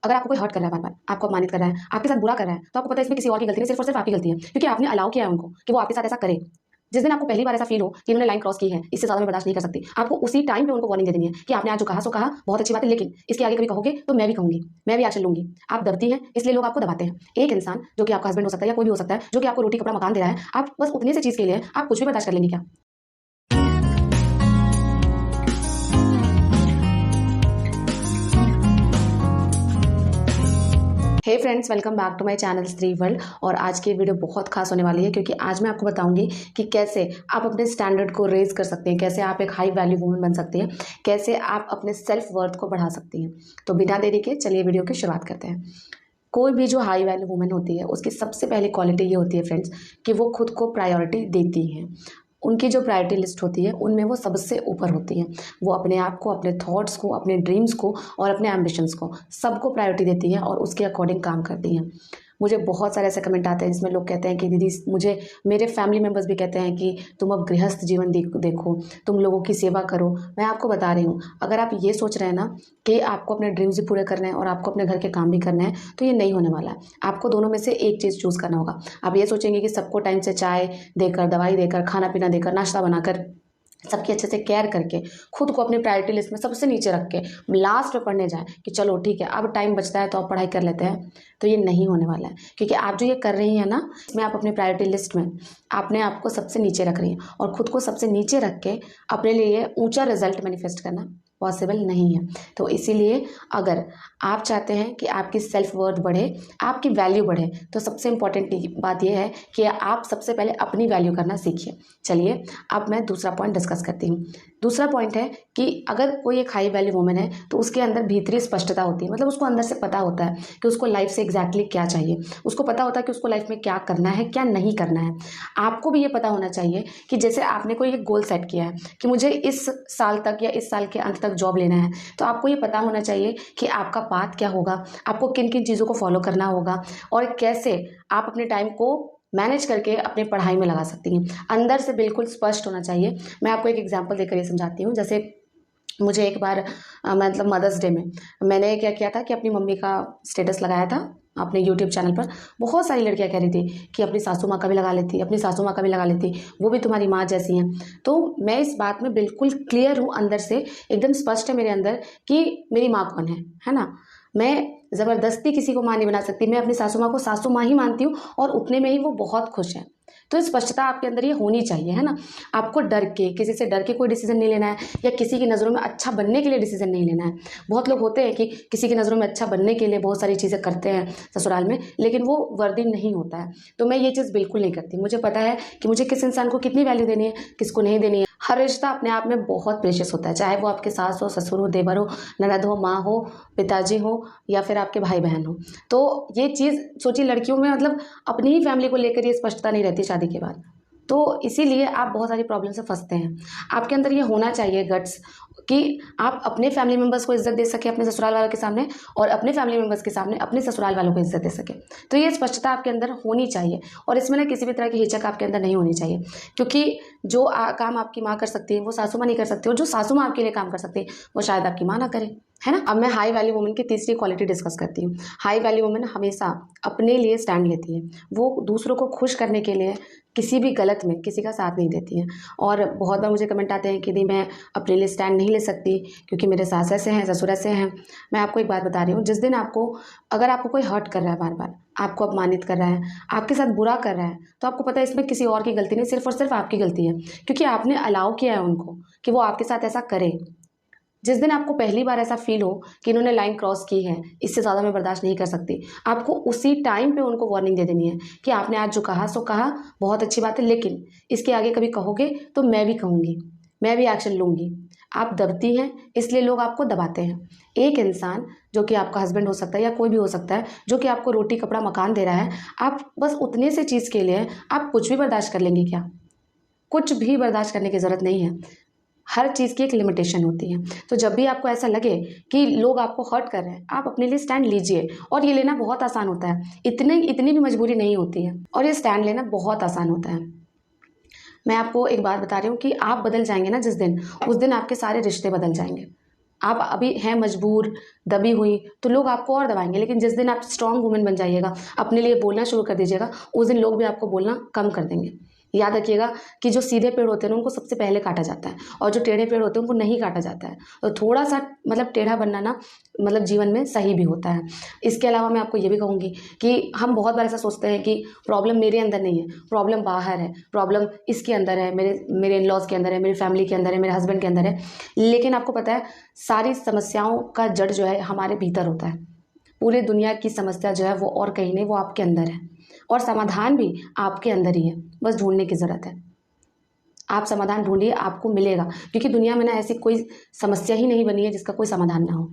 अगर आपको कोई हर्ट कर रहा है बार-बार, आपको अपमानित कर रहा है, आपके साथ बुरा कर रहा है, तो आपको पता है इसमें किसी और की गलती नहीं, सिर्फ़ और सिर्फ़ आपकी गलती है। क्योंकि आपने अलाउ किया है उनको कि वो आपके साथ ऐसा करें। जिस दिन आपको पहली बार ऐसा फ़ील हो कि इन्होंने लाइन क्रॉस की है, इससे ज़्यादा मैं बर्दाश्त नहीं कर सकती, आपको उसी टाइम पे उनको वार्निंग दे देनी है कि आपने आज जो कहा सो कहा, बहुत अच्छी बात है, लेकिन इसके आगे कभी कहोगे तो मैं भी कहूँगी, मैं भी एक्शन लूँगी। आप दबती हैं, इसलिए लोग आपको दबाते हैं। एक इंसान जो कि आपका हस्बैंड हो सकता है या कोई भी हो सकता है, जो कि आपको रोटी कपड़ा मकान दे रहा है, आप बस उतने से चीज़ के लिए आप कुछ भी बर्दाश्त कर लेंगी क्या? Hey friends, welcome back to my channel Stree world. और आज की वीडियो बहुत खास होने वाली है क्योंकि आज मैं आपको बताऊंगी कि कैसे आप अपने स्टैंडर्ड को रेज कर सकते हैं, कैसे आप एक हाई वैल्यू वुमन बन सकते हैं, कैसे आप अपने सेल्फ वर्थ को बढ़ा सकती हैं। तो बिना देरी के चलिए वीडियो की शुरुआत करते हैं। कोई भी जो हाई वैल्यू वुमन होती है उसकी सबसे पहली क्वालिटी ये होती है फ्रेंड्स कि वो खुद को प्रायोरिटी देती हैं। उनकी जो प्रायोरिटी लिस्ट होती है उनमें वो सबसे ऊपर होती हैं। वो अपने आप को, अपने थॉट्स को, अपने ड्रीम्स को और अपने एम्बिशंस को सबको प्रायोरिटी देती हैं और उसके अकॉर्डिंग काम करती हैं। मुझे बहुत सारे ऐसे कमेंट आते हैं जिसमें लोग कहते हैं कि दीदी मुझे, मेरे फैमिली मेम्बर्स भी कहते हैं कि तुम अब गृहस्थ जीवन देखो, तुम लोगों की सेवा करो। मैं आपको बता रही हूँ, अगर आप ये सोच रहे हैं ना कि आपको अपने ड्रीम्स भी पूरे करने हैं और आपको अपने घर के काम भी करने हैं, तो ये नहीं होने वाला है। आपको दोनों में से एक चीज़ चूज़ करना होगा। आप ये सोचेंगे कि सबको टाइम से चाय देकर, दवाई देकर, खाना पीना देकर, नाश्ता बनाकर, सबकी अच्छे से केयर करके, खुद को अपनी प्रायोरिटी लिस्ट में सबसे नीचे रख के लास्ट में पढ़ने जाए कि चलो ठीक है अब टाइम बचता है तो अब पढ़ाई कर लेते हैं, तो ये नहीं होने वाला है। क्योंकि आप जो ये कर रही हैं ना, इसमें आप अपनी प्रायोरिटी लिस्ट में आपने आपको सबसे नीचे रख रही हैं और खुद को सबसे नीचे रख के अपने लिए ऊंचा रिजल्ट मैनिफेस्ट करना पॉसिबल नहीं है। तो इसीलिए अगर आप चाहते हैं कि आपकी सेल्फ वर्थ बढ़े, आपकी वैल्यू बढ़े, तो सबसे इम्पॉर्टेंट बात यह है कि आप सबसे पहले अपनी वैल्यू करना सीखिए। चलिए अब मैं दूसरा पॉइंट डिस्कस करती हूँ। दूसरा पॉइंट है कि अगर कोई एक हाई वैल्यू वुमन है तो उसके अंदर भीतरी स्पष्टता होती है। मतलब उसको अंदर से पता होता है कि उसको लाइफ से एग्जैक्टली क्या चाहिए, उसको पता होता है कि उसको लाइफ में क्या करना है, क्या नहीं करना है। आपको भी ये पता होना चाहिए कि जैसे आपने कोई एक गोल सेट किया है कि मुझे इस साल तक या इस साल के अंत तक जॉब लेना है, तो आपको ये पता होना चाहिए कि आपका पाथ क्या होगा, आपको किन किन चीज़ों को फॉलो करना होगा और कैसे आप अपने टाइम को मैनेज करके अपने पढ़ाई में लगा सकती हैं। अंदर से बिल्कुल स्पष्ट होना चाहिए। मैं आपको एक एग्जांपल देकर ये समझाती हूँ। जैसे मुझे एक बार मतलब मदर्स डे में मैंने क्या किया था कि अपनी मम्मी का स्टेटस लगाया था अपने यूट्यूब चैनल पर। बहुत सारी लड़कियां कह रही थी कि अपनी सासू माँ का भी लगा लेती, अपनी सासू माँ का भी लगा लेती, वो भी तुम्हारी माँ जैसी हैं। तो मैं इस बात में बिल्कुल क्लियर हूँ, अंदर से एकदम स्पष्ट है मेरे अंदर कि मेरी माँ कौन है ना। मैं ज़बरदस्ती किसी को माँ नहीं बना सकती। मैं अपनी सासू माँ को सासू माँ ही मानती हूँ और उतने में ही वो बहुत खुश हैं। तो स्पष्टता आपके अंदर ये होनी चाहिए, है ना। आपको डर के, किसी से डर के कोई डिसीजन नहीं लेना है या किसी की नज़रों में अच्छा बनने के लिए डिसीजन नहीं लेना है। बहुत लोग होते हैं कि किसी की नज़रों में अच्छा बनने के लिए बहुत सारी चीज़ें करते हैं ससुराल में, लेकिन वो वर्दी नहीं होता है। तो मैं ये चीज़ बिल्कुल नहीं करती। मुझे पता है कि मुझे किस इंसान को कितनी वैल्यू देनी है, किसको नहीं देनी है। हर रिश्ता अपने आप में बहुत प्रेशियस होता है, चाहे वो आपके सास हो, ससुर हो, देवर हो, ननद हो, माँ हो, पिताजी हो या फिर आपके भाई बहन हो। तो ये चीज़ सोचिए, लड़कियों में मतलब अपनी ही फैमिली को लेकर ये स्पष्टता नहीं रहती शादी के बाद। तो इसीलिए आप बहुत सारी प्रॉब्लम से फंसते हैं। आपके अंदर ये होना चाहिए गट्स कि आप अपने फैमिली मेम्बर्स को इज्जत दे सके अपने ससुराल वालों के सामने और अपने फैमिली मेम्बर्स के सामने अपने ससुराल वालों को इज्जत दे सके। तो ये स्पष्टता आपके अंदर होनी चाहिए और इसमें ना किसी भी तरह की हिचक आपके अंदर नहीं होनी चाहिए। क्योंकि जो काम आपकी माँ कर सकती है वो सासू माँ नहीं कर सकती और जो सासू माँ आपके लिए काम कर सकती है वो शायद आपकी माँ ना करे, है ना। अब मैं हाई वैल्यू वुमन की तीसरी क्वालिटी डिस्कस करती हूँ। हाई वैल्यू वुमन हमेशा अपने लिए स्टैंड लेती है। वो दूसरों को खुश करने के लिए किसी भी गलत में किसी का साथ नहीं देती है। और बहुत बार मुझे कमेंट आते हैं कि नहीं मैं अपने लिए स्टैंड नहीं ले सकती क्योंकि मेरे सास ऐसे हैं, ससुर ऐसे हैं। मैं आपको एक बात बता रही हूँ, जिस दिन आपको, अगर आपको कोई हर्ट कर रहा है, बार बार आपको अपमानित कर रहा है, आपके साथ बुरा कर रहा है, तो आपको पता है इसमें किसी और की गलती नहीं, सिर्फ और सिर्फ आपकी गलती है। क्योंकि आपने अलाउ किया है उनको कि वो आपके साथ ऐसा करें। जिस दिन आपको पहली बार ऐसा फील हो कि इन्होंने लाइन क्रॉस की है, इससे ज़्यादा मैं बर्दाश्त नहीं कर सकती, आपको उसी टाइम पे उनको वार्निंग दे देनी है कि आपने आज जो कहा सो कहा, बहुत अच्छी बात है, लेकिन इसके आगे कभी कहोगे तो मैं भी कहूँगी, मैं भी एक्शन लूँगी। आप दबती हैं, इसलिए लोग आपको दबाते हैं। एक इंसान जो कि आपका हस्बैंड हो सकता है या कोई भी हो सकता है, जो कि आपको रोटी कपड़ा मकान दे रहा है, आप बस उतने से चीज़ के लिए आप कुछ भी बर्दाश्त कर लेंगे क्या? कुछ भी बर्दाश्त करने की ज़रूरत नहीं है। हर चीज़ की एक लिमिटेशन होती है। तो जब भी आपको ऐसा लगे कि लोग आपको हर्ट कर रहे हैं, आप अपने लिए स्टैंड लीजिए। और ये लेना बहुत आसान होता है, इतनी भी मजबूरी नहीं होती है और ये स्टैंड लेना बहुत आसान होता है। मैं आपको एक बात बता रही हूँ कि आप बदल जाएंगे ना जिस दिन, उस दिन आपके सारे रिश्ते बदल जाएंगे। आप अभी हैं मजबूर, दबी हुई, तो लोग आपको और दबाएंगे। लेकिन जिस दिन आप स्ट्रांग वुमेन बन जाइएगा, अपने लिए बोलना शुरू कर दीजिएगा, उस दिन लोग भी आपको बोलना कम कर देंगे। याद रखिएगा कि जो सीधे पेड़ होते हैं उनको सबसे पहले काटा जाता है, और जो टेढ़े पेड़ होते हैं उनको नहीं काटा जाता है। तो थोड़ा सा मतलब टेढ़ा बनना ना मतलब जीवन में सही भी होता है। इसके अलावा मैं आपको ये भी कहूँगी कि हम बहुत बार ऐसा सोचते हैं कि प्रॉब्लम मेरे अंदर नहीं है, प्रॉब्लम बाहर है, प्रॉब्लम इसके अंदर है, मेरे इन लॉज के अंदर है, मेरी फैमिली के अंदर है, मेरे हस्बैंड के अंदर है। लेकिन आपको पता है सारी समस्याओं का जड़ जो है हमारे भीतर होता है। पूरी दुनिया की समस्या जो है वो और कहीं नहीं, वो आपके अंदर है, और समाधान भी आपके अंदर ही है, बस ढूंढने की ज़रूरत है। आप समाधान ढूंढिए, आपको मिलेगा, क्योंकि दुनिया में ना ऐसी कोई समस्या ही नहीं बनी है जिसका कोई समाधान ना हो।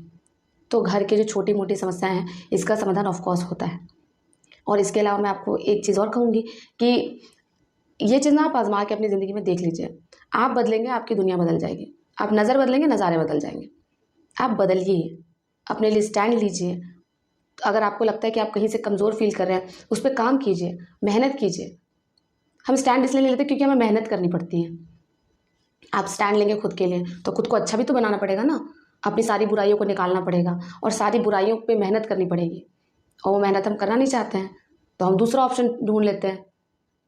तो घर की जो छोटी मोटी समस्याएं हैं इसका समाधान ऑफकोर्स होता है। और इसके अलावा मैं आपको एक चीज़ और कहूँगी कि ये चीज़ ना आप आजमा के अपनी ज़िंदगी में देख लीजिए। आप बदलेंगे, आपकी दुनिया बदल जाएगी। आप नज़र बदलेंगे, नज़ारे बदल जाएंगे। आप बदलिए, अपने लिए स्टैंड लीजिए। अगर आपको लगता है कि आप कहीं से कमज़ोर फील कर रहे हैं, उस पर काम कीजिए, मेहनत कीजिए। हम स्टैंड इसलिए नहीं लेते क्योंकि हमें मेहनत करनी पड़ती है। आप स्टैंड लेंगे खुद के लिए तो खुद को अच्छा भी तो बनाना पड़ेगा ना, अपनी सारी बुराइयों को निकालना पड़ेगा, और सारी बुराइयों पे मेहनत करनी पड़ेगी। और वो मेहनत हम करना नहीं चाहते हैं, तो हम दूसरा ऑप्शन ढूंढ लेते हैं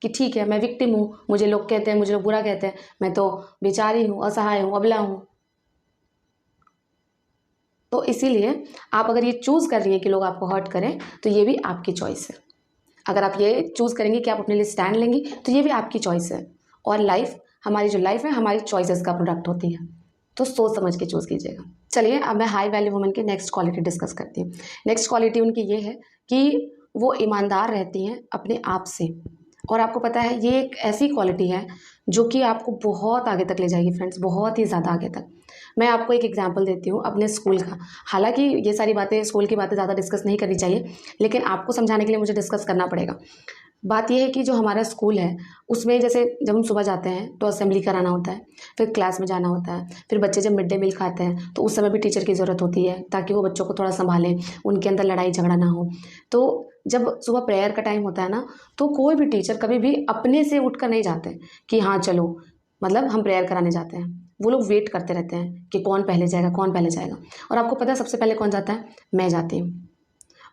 कि ठीक है, मैं विक्टिम हूँ, मुझे लोग कहते हैं, मुझे लोग बुरा कहते हैं, मैं तो बेचारी हूँ, असहाय हूँ, अबला हूँ। तो इसीलिए आप अगर ये चूज़ कर रही हैं कि लोग आपको हर्ट करें, तो ये भी आपकी चॉइस है। अगर आप ये चूज़ करेंगे कि आप अपने लिए स्टैंड लेंगी, तो ये भी आपकी चॉइस है। और हमारी जो लाइफ है हमारी चॉइसेस का प्रोडक्ट होती है, तो सोच समझ के चूज़ कीजिएगा। चलिए अब मैं हाई वैल्यू वुमेन की नेक्स्ट क्वालिटी डिस्कस करती हूँ। नेक्स्ट क्वालिटी उनकी ये है कि वो ईमानदार रहती हैं अपने आप से। और आपको पता है ये एक ऐसी क्वालिटी है जो कि आपको बहुत आगे तक ले जाएगी फ्रेंड्स, बहुत ही ज़्यादा आगे तक। मैं आपको एक एग्जांपल देती हूँ अपने स्कूल का। हालांकि ये सारी बातें, स्कूल की बातें ज़्यादा डिस्कस नहीं करनी चाहिए, लेकिन आपको समझाने के लिए मुझे डिस्कस करना पड़ेगा। बात यह है कि जो हमारा स्कूल है उसमें जैसे जब हम सुबह जाते हैं तो असेंबली कराना होता है, फिर क्लास में जाना होता है, फिर बच्चे जब मिड डे मील खाते हैं तो उस समय भी टीचर की ज़रूरत होती है ताकि वो बच्चों को थोड़ा संभालें, उनके अंदर लड़ाई झगड़ा ना हो। तो जब सुबह प्रेयर का टाइम होता है ना, तो कोई भी टीचर कभी भी अपने से उठ कर नहीं जाते कि हाँ चलो मतलब हम प्रेयर कराने जाते हैं। वो लोग वेट करते रहते हैं कि कौन पहले जाएगा, कौन पहले जाएगा। और आपको पता है सबसे पहले कौन जाता है? मैं जाती हूँ।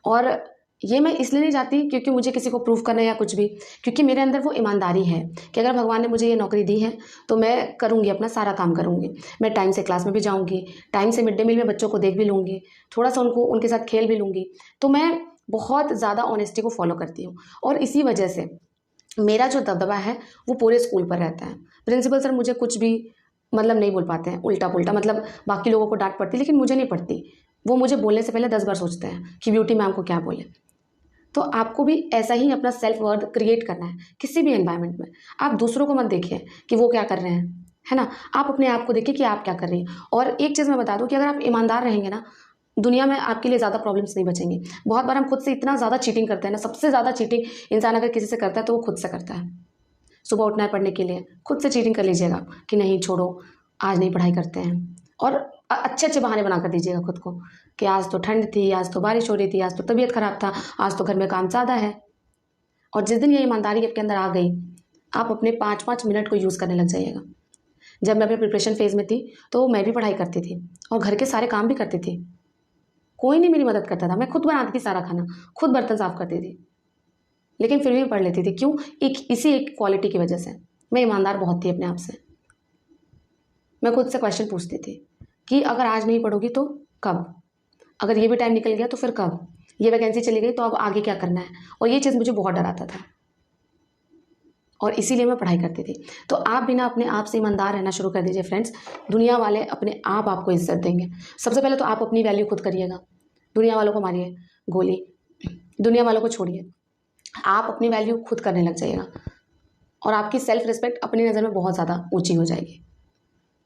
और ये मैं इसलिए नहीं जाती क्योंकि मुझे किसी को प्रूफ करना है या कुछ भी, क्योंकि मेरे अंदर वो ईमानदारी है कि अगर भगवान ने मुझे ये नौकरी दी है तो मैं करूँगी, अपना सारा काम करूँगी। मैं टाइम से क्लास में भी जाऊँगी, टाइम से मिड डे मील में बच्चों को देख भी लूँगी, थोड़ा सा उनके साथ खेल भी लूँगी। तो मैं बहुत ज़्यादा ऑनेस्टी को फॉलो करती हूँ, और इसी वजह से मेरा जो दबदबा है वो पूरे स्कूल पर रहता है। प्रिंसिपल सर मुझे कुछ भी मतलब नहीं बोल पाते हैं, उल्टा पुल्टा, मतलब बाकी लोगों को डांट पड़ती लेकिन मुझे नहीं पड़ती। वो मुझे बोलने से पहले 10 बार सोचते हैं कि ब्यूटी मैम को क्या बोले। तो आपको भी ऐसा ही अपना सेल्फ वर्थ क्रिएट करना है किसी भी एनवायरनमेंट में। आप दूसरों को मत देखिए कि वो क्या कर रहे हैं, है ना, आप अपने आप को देखिए कि आप क्या कर रही हैं। और एक चीज़ मैं बता दूं कि अगर आप ईमानदार रहेंगे ना, दुनिया में आपके लिए ज़्यादा प्रॉब्लम्स नहीं बचेंगी। बहुत बार हम खुद से इतना ज़्यादा चीटिंग करते हैं ना, सबसे ज़्यादा चीटिंग इंसान अगर किसी से करता है तो वो खुद से करता है। सुबह उठना है पढ़ने के लिए, खुद से चीटिंग कर लीजिएगा कि नहीं छोड़ो आज नहीं पढ़ाई करते हैं, और अच्छे अच्छे बहाने बना कर दीजिएगा खुद को कि आज तो ठंड थी, आज तो बारिश हो रही थी, आज तो तबीयत खराब था, आज तो घर में काम ज़्यादा है। और जिस दिन ये ईमानदारी आपके अंदर आ गई, आप अपने 5-5 मिनट को यूज़ करने लग जाइएगा। जब मैं अपने प्रिपरेशन फेज़ में थी तो मैं भी पढ़ाई करती थी और घर के सारे काम भी करती थी। कोई नहीं मेरी मदद करता था, मैं खुद बनाती थी सारा खाना, खुद बर्तन साफ करती थी, लेकिन फिर भी पढ़ लेती थी। क्यों? इसी एक क्वालिटी की वजह से। मैं ईमानदार बहुत थी अपने आप से। मैं खुद से क्वेश्चन पूछती थी कि अगर आज नहीं पढ़ोगी तो कब? अगर ये भी टाइम निकल गया तो फिर कब? ये वैकेंसी चली गई तो अब आगे क्या करना है? और ये चीज़ मुझे बहुत डराता था, और इसीलिए मैं पढ़ाई करती थी। तो आप भी ना अपने आप से ईमानदार रहना शुरू कर दीजिए फ्रेंड्स। दुनिया वाले अपने आप आपको इज्जत देंगे। सबसे पहले तो आप अपनी वैल्यू खुद करिएगा। दुनिया वालों को मारिए गोली, दुनिया वालों को छोड़िए, आप अपनी वैल्यू खुद करने लग जाइएगा, और आपकी सेल्फ रिस्पेक्ट अपनी नज़र में बहुत ज़्यादा ऊँची हो जाएगी।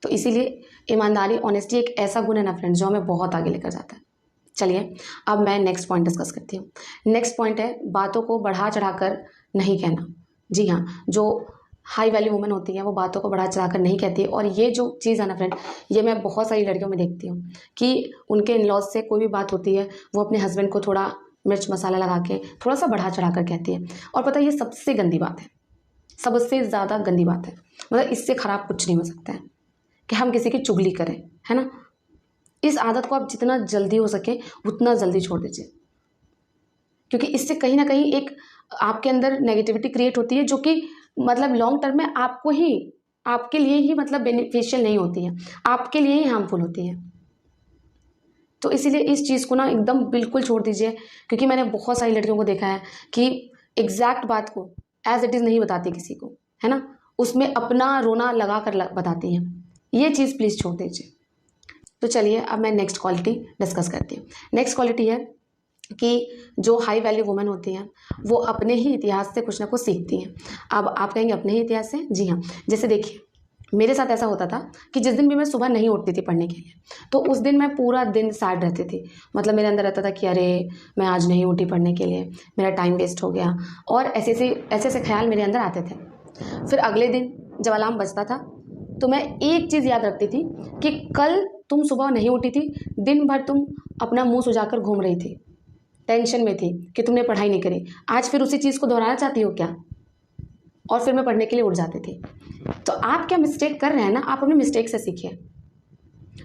तो इसीलिए ईमानदारी, ऑनेस्टी एक ऐसा गुण है ना फ्रेंड्स जो हमें बहुत आगे लेकर जाता है। चलिए अब मैं नेक्स्ट पॉइंट डिस्कस करती हूँ। नेक्स्ट पॉइंट है बातों को बढ़ा चढ़ाकर नहीं कहना। जी हाँ, जो हाई वैल्यू वुमन होती है वो बातों को बढ़ा चढ़ाकर नहीं कहती। और ये जो चीज़ है ना फ्रेंड, ये मैं बहुत सारी लड़कियों में देखती हूँ कि उनके इन लॉज से कोई भी बात होती है वो अपने हस्बैंड को थोड़ा मिर्च मसाला लगा के थोड़ा सा बढ़ा चढ़ा कर कहती है। और पता है ये सबसे गंदी बात है, सबसे ज़्यादा गंदी बात है। मतलब इससे ख़राब कुछ नहीं हो सकता है कि हम किसी की चुगली करें, है ना। इस आदत को आप जितना जल्दी हो सके उतना जल्दी छोड़ दीजिए, क्योंकि इससे कहीं ना कहीं एक आपके अंदर नेगेटिविटी क्रिएट होती है, जो कि मतलब लॉन्ग टर्म में आपके लिए ही मतलब बेनिफिशियल नहीं होती है, आपके लिए ही हार्मफुल होती है। तो इसीलिए इस चीज़ को ना एकदम बिल्कुल छोड़ दीजिए, क्योंकि मैंने बहुत सारी लड़कियों को देखा है कि एग्जैक्ट बात को एज इट इज़ नहीं बताती किसी को, है ना, उसमें अपना रोना लगा कर बताती हैं। ये चीज़ प्लीज़ छोड़ दीजिए। तो चलिए अब मैं नेक्स्ट क्वालिटी डिस्कस करती हूँ। नेक्स्ट क्वालिटी है कि जो हाई वैल्यू वुमेन होती हैं वो अपने ही इतिहास से कुछ ना कुछ सीखती हैं। अब आप कहेंगे अपने ही इतिहास से? जी हाँ। जैसे देखिए, मेरे साथ ऐसा होता था कि जिस दिन भी मैं सुबह नहीं उठती थी पढ़ने के लिए, तो उस दिन मैं पूरा दिन सैड रहती थी। मतलब मेरे अंदर रहता था कि अरे मैं आज नहीं उठी पढ़ने के लिए, मेरा टाइम वेस्ट हो गया, और ऐसे ऐसे ख्याल मेरे अंदर आते थे। फिर अगले दिन जब अलार्म बजता था तो मैं एक चीज़ याद रखती थी कि कल तुम सुबह नहीं उठी थी, दिन भर तुम अपना मुँह सुजाकर घूम रही थी, टेंशन में थी कि तुमने पढ़ाई नहीं करी, आज फिर उसी चीज़ को दोहराना चाहती हो क्या? और फिर मैं पढ़ने के लिए उठ जाती थी। तो आप क्या मिस्टेक कर रहे हैं ना, आप अपने मिस्टेक से सीखिए।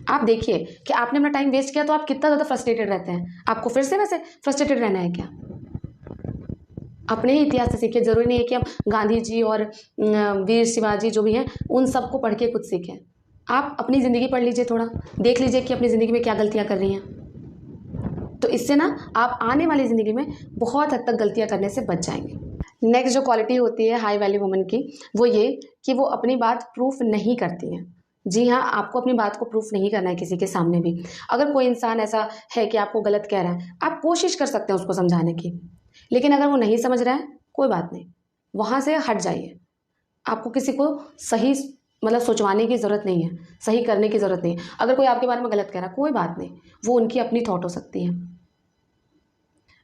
आप देखिए कि आपने अपना टाइम वेस्ट किया तो आप कितना ज़्यादा फ्रस्ट्रेटेड रहते हैं, आपको फिर से वैसे फ्रस्ट्रेटेड रहना है क्या? अपने ही इतिहास से सीखिए। ज़रूरी नहीं है कि आप गांधी जी और वीर शिवाजी जो भी हैं उन सबको पढ़ के कुछ सीखें। आप अपनी ज़िंदगी पढ़ लीजिए, थोड़ा देख लीजिए कि अपनी ज़िंदगी में क्या गलतियाँ कर रही हैं। तो इससे ना आप आने वाली ज़िंदगी में बहुत हद तक गलतियाँ करने से बच जाएंगे। नेक्स्ट जो क्वालिटी होती है हाई वैल्यू वुमन की, वो ये कि वो अपनी बात प्रूफ नहीं करती हैं। जी हाँ, आपको अपनी बात को प्रूफ नहीं करना है किसी के सामने भी। अगर कोई इंसान ऐसा है कि आपको गलत कह रहा है, आप कोशिश कर सकते हैं उसको समझाने की, लेकिन अगर वो नहीं समझ रहा है, कोई बात नहीं, वहाँ से हट जाइए। आपको किसी को सही मतलब सोचवाने की ज़रूरत नहीं है, सही करने की ज़रूरत नहीं है। अगर कोई आपके बारे में गलत कह रहा है, कोई बात नहीं, वो उनकी अपनी थॉट हो सकती है।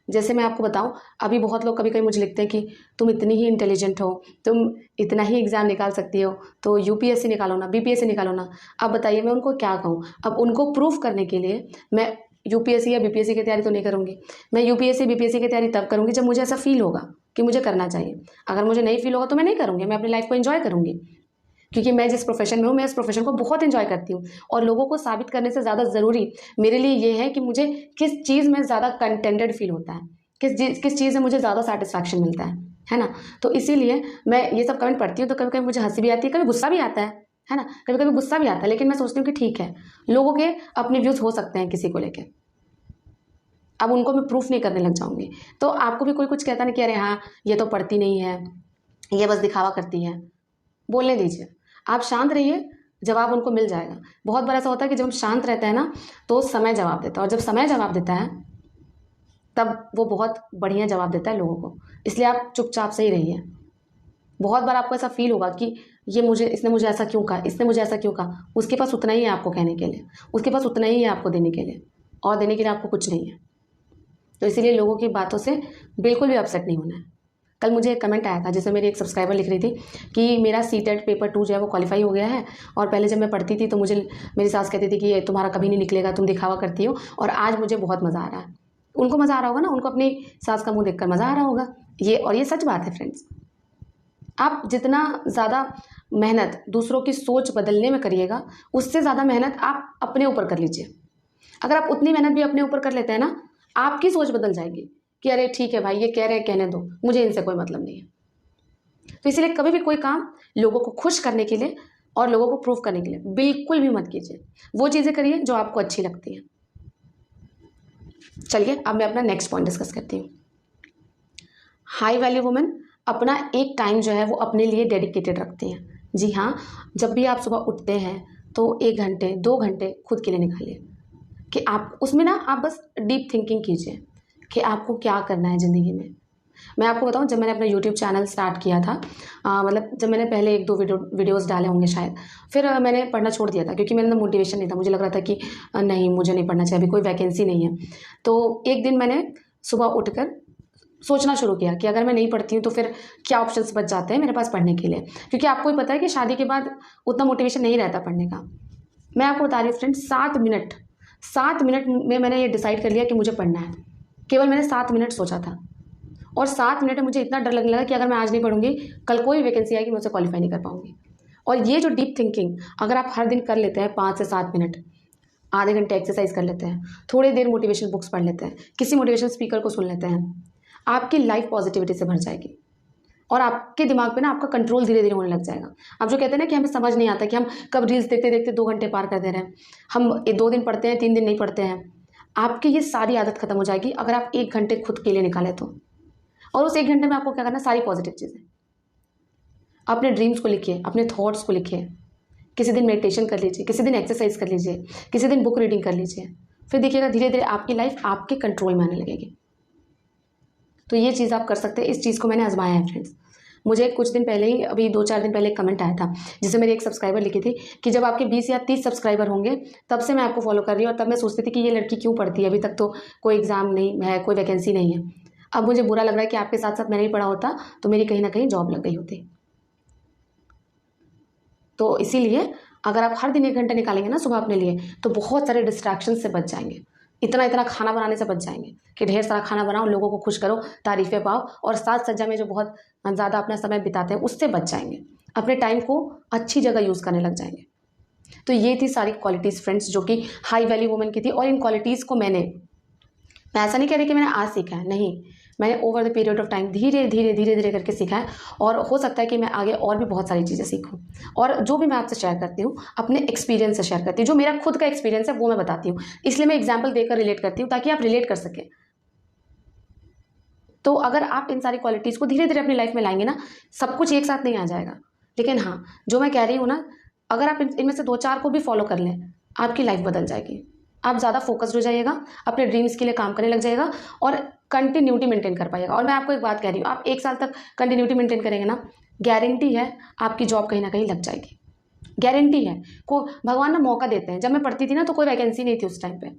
जैसे मैं आपको बताऊं, अभी बहुत लोग कभी कभी मुझे लिखते हैं कि तुम इतनी ही इंटेलिजेंट हो, तुम इतना ही एग्ज़ाम निकाल सकती हो, तो यूपीएससी निकालो ना, बीपीएससी निकालो ना। अब बताइए मैं उनको क्या कहूँ? अब उनको प्रूफ करने के लिए मैं यूपीएससी या बीपीएससी की तैयारी तो नहीं करूँगी। मैं यूपीएससी बीपीएससी की तैयारी तब करूँगी जब मुझे ऐसा फील होगा कि मुझे करना चाहिए। अगर मुझे नहीं फील होगा तो मैं नहीं करूँगी, मैं अपनी लाइफ को एंजॉय करूँगी, क्योंकि मैं जिस प्रोफेशन में हूँ मैं इस प्रोफेशन को बहुत एंजॉय करती हूँ। और लोगों को साबित करने से ज़्यादा ज़रूरी मेरे लिए ये है कि मुझे किस चीज़ में ज़्यादा कंटेंटेड फील होता है, किस चीज़ में मुझे ज़्यादा सेटिस्फैक्शन मिलता है ना। तो इसीलिए मैं ये सब कमेंट पढ़ती हूँ तो कभी कभी मुझे हंसी भी आती है, कभी गुस्सा भी आता है ना, कभी कभी गुस्सा भी आता है, लेकिन मैं सोचती हूँ कि ठीक है, लोगों के अपने व्यूज़ हो सकते हैं किसी को लेकर, अब उनको मैं प्रूफ नहीं करने लग जाऊंगी। तो आपको भी कोई कुछ कहता नहीं कि अरे हाँ ये तो पढ़ती नहीं है, ये बस दिखावा करती है, बोलने दीजिए। आप शांत रहिए, जवाब उनको मिल जाएगा। बहुत बार ऐसा होता है कि जब हम शांत रहते हैं ना तो समय जवाब देता है, और जब समय जवाब देता है तब वो बहुत बढ़िया जवाब देता है लोगों को। इसलिए आप चुपचाप से ही रहिए। बहुत बार आपको ऐसा फील होगा कि इसने मुझे ऐसा क्यों कहा, इसने मुझे ऐसा क्यों कहा। उसके पास उतना ही है आपको कहने के लिए, उसके पास उतना ही है आपको देने के लिए, और देने के लिए आपको कुछ नहीं है। तो इसीलिए लोगों की बातों से बिल्कुल भी अपसेट नहीं होना है। कल मुझे एक कमेंट आया था जिसमें मेरी एक सब्सक्राइबर लिख रही थी कि मेरा सीटेट पेपर 2 जो है वो क्वालिफाई हो गया है, और पहले जब मैं पढ़ती थी तो मुझे मेरी सास कहती थी कि ये तुम्हारा कभी नहीं निकलेगा, तुम दिखावा करती हो, और आज मुझे बहुत मज़ा आ रहा है। उनको मज़ा आ रहा होगा ना, उनको अपनी सास का मुंह देखकर मज़ा आ रहा होगा। ये सच बात है फ्रेंड्स। आप जितना ज़्यादा मेहनत दूसरों की सोच बदलने में करिएगा, उससे ज़्यादा मेहनत आप अपने ऊपर कर लीजिए। अगर आप उतनी मेहनत भी अपने ऊपर कर लेते हैं ना, आपकी सोच बदल जाएगी कि अरे ठीक है भाई, ये कह रहे हैं कहने दो, मुझे इनसे कोई मतलब नहीं है। तो इसलिए कभी भी कोई काम लोगों को खुश करने के लिए और लोगों को प्रूव करने के लिए बिल्कुल भी मत कीजिए। वो चीज़ें करिए जो आपको अच्छी लगती हैं। चलिए अब मैं अपना नेक्स्ट पॉइंट डिस्कस करती हूँ। हाई वैल्यू वुमेन अपना एक टाइम जो है वो अपने लिए डेडिकेटेड रखती हैं। जी हाँ, जब भी आप सुबह उठते हैं तो 1 घंटे 2 घंटे खुद के लिए निकालिए, कि आप उसमें ना आप बस डीप थिंकिंग कीजिए कि आपको क्या करना है ज़िंदगी में। मैं आपको बताऊं, जब मैंने अपना यूट्यूब चैनल स्टार्ट किया था, मतलब जब मैंने पहले 1-2 वीडियोस डाले होंगे शायद, फिर मैंने पढ़ना छोड़ दिया था क्योंकि मेरे अंदर मोटिवेशन नहीं था। मुझे लग रहा था कि नहीं, मुझे नहीं पढ़ना चाहिए, अभी कोई वैकेंसी नहीं है। तो एक दिन मैंने सुबह उठकर सोचना शुरू किया कि अगर मैं नहीं पढ़ती हूँ तो फिर क्या ऑप्शंस बच जाते हैं मेरे पास पढ़ने के लिए, क्योंकि आपको ही पता है कि शादी के बाद उतना मोटिवेशन नहीं रहता पढ़ने का। मैं आपको बता रही हूँ फ्रेंड्स, 7 मिनट में मैंने ये डिसाइड कर लिया कि मुझे पढ़ना है। केवल मैंने 7 मिनट सोचा था, और 7 मिनट में मुझे इतना डर लगने लगा कि अगर मैं आज नहीं पढ़ूंगी, कल कोई वैकेंसी आएगी, मैं उसे क्वालिफाई नहीं कर पाऊंगी। और ये जो डीप थिंकिंग अगर आप हर दिन कर लेते हैं 5 से 7 मिनट, आधे घंटे एक्सरसाइज कर लेते हैं, थोड़ी देर मोटिवेशनल बुक्स पढ़ लेते हैं, किसी मोटिवेशनल स्पीकर को सुन लेते हैं, आपकी लाइफ पॉजिटिविटी से भर जाएगी और आपके दिमाग पे ना आपका कंट्रोल धीरे धीरे होने लग जाएगा। अब जो कहते हैं ना कि हमें समझ नहीं आता कि हम कब रील्स देखते देखते 2 घंटे पार कर दे रहे हैं, हम 2 दिन पढ़ते हैं 3 दिन नहीं पढ़ते हैं, आपकी ये सारी आदत खत्म हो जाएगी अगर आप 1 घंटे खुद के लिए निकालें तो। और उस 1 घंटे में आपको क्या करना है, सारी पॉजिटिव चीज़ें, अपने ड्रीम्स को लिखिए, अपने थॉट्स को लिखिए, किसी दिन मेडिटेशन कर लीजिए, किसी दिन एक्सरसाइज कर लीजिए, किसी दिन बुक रीडिंग कर लीजिए, फिर देखिएगा धीरे धीरे आपकी लाइफ आपके कंट्रोल में आने लगेगी। तो ये चीज़ आप कर सकते हैं। इस चीज़ को मैंने आजमाया है फ्रेंड्स। मुझे कुछ दिन पहले ही, अभी 2-4 दिन पहले एक कमेंट आया था जिसे मेरी एक सब्सक्राइबर लिखी थी कि जब आपके 20 या 30 सब्सक्राइबर होंगे तब से मैं आपको फॉलो कर रही हूँ और तब मैं सोचती थी कि ये लड़की क्यों पढ़ती है, अभी तक तो कोई एग्ज़ाम नहीं है, कोई वैकेंसी नहीं है। अब मुझे बुरा लग रहा है कि आपके साथ साथ मैंने ही पढ़ा होता तो मेरी कहीं ना कहीं जॉब लग गई होती। तो इसीलिए अगर आप हर दिन 1 घंटा निकालेंगे ना सुबह अपने लिए तो बहुत सारे डिस्ट्रैक्शन से बच जाएंगे। इतना खाना बनाने से बच जाएंगे कि ढेर सारा खाना बनाओ, लोगों को खुश करो, तारीफ़ें पाओ और साज सज्जा में जो बहुत ज़्यादा अपना समय बिताते हैं उससे बच जाएंगे। अपने टाइम को अच्छी जगह यूज़ करने लग जाएंगे। तो ये थी सारी क्वालिटीज़ फ्रेंड्स जो कि हाई वैल्यू वुमेन की थी। और इन क्वालिटीज़ को मैं ऐसा नहीं कह रही कि मैंने आज सीखा है, नहीं, मैंने over the period of time धीरे धीरे करके सीखा है और हो सकता है कि मैं आगे और भी बहुत सारी चीज़ें सीखूं। और जो भी मैं आपसे शेयर करती हूँ अपने एक्सपीरियंस से शेयर करती हूँ, जो मेरा खुद का एक्सपीरियंस है वो मैं बताती हूँ, इसलिए मैं एग्जाम्पल देकर रिलेट करती हूँ ताकि आप रिलेट कर सकें। तो अगर आप इन सारी क्वालिटीज़ को धीरे धीरे अपनी लाइफ में लाएंगे ना, सब कुछ एक साथ नहीं आ जाएगा, लेकिन हाँ जो मैं कह रही हूँ ना, अगर आप इनमें से 2-4 को भी फॉलो कर लें आपकी लाइफ बदल जाएगी। आप ज़्यादा फोकस्ड हो जाइएगा, अपने ड्रीम्स के लिए काम करने लग जाएगा और कंटिन्यूटी मेंटेन कर पाइएगा। और मैं आपको एक बात कह रही हूँ, आप 1 साल तक कंटिन्यूटी मेंटेन करेंगे ना, गारंटी है आपकी जॉब कहीं ना कहीं लग जाएगी, गारंटी है। को भगवान ना मौका देते हैं। जब मैं पढ़ती थी ना तो कोई वैकेंसी नहीं थी उस टाइम पे,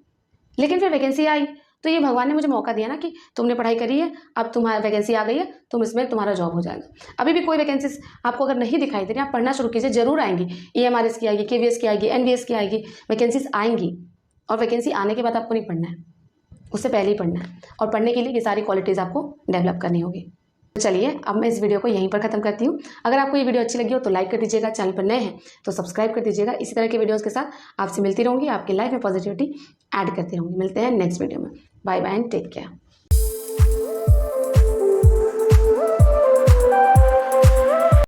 लेकिन फिर वैकेंसी आई तो ये भगवान ने मुझे मौका दिया ना कि तुमने पढ़ाई करी है, अब तुम्हारा वैकेंसी आ गई है, तुम इसमें तुम्हारा जॉब हो जाएगा। अभी भी कोई वैकेंसी आपको अगर नहीं दिखाई दे रही, आप पढ़ना शुरू कीजिए, जरूर आएंगी। EMRS की आएगी, KVS की आएगी, NVS की आएगी, वैकेंसीज आएंगी। और वैकेंसी आने के बाद आपको नहीं पढ़ना है, उससे पहले ही पढ़ना है। और पढ़ने के लिए ये सारी क्वालिटीज़ आपको डेवलप करनी होगी। तो चलिए अब मैं इस वीडियो को यहीं पर ख़त्म करती हूँ। अगर आपको ये वीडियो अच्छी लगी हो तो लाइक कर दीजिएगा, चैनल पर नए हैं तो सब्सक्राइब कर दीजिएगा। इसी तरह के वीडियोज़ के साथ आपसे मिलती रहूँगी, आपकी लाइफ में पॉजिटिविटी ऐड करती रहूँगी। मिलते हैं नेक्स्ट वीडियो में। Bye bye and take care.